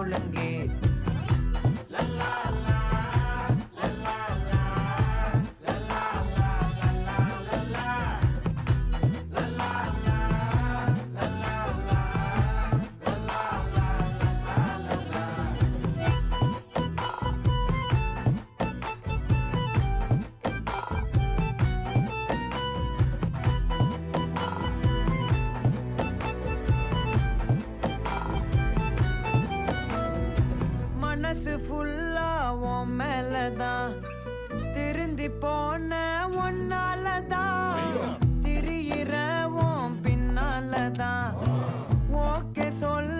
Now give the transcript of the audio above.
ஒழுங்கு. மனசு ஃபுல்லா உன் மேலதான், திருந்தி போன ஒன்னாலதான், திரியிற உன் பின்னாலதான். ஓகே சொல்ல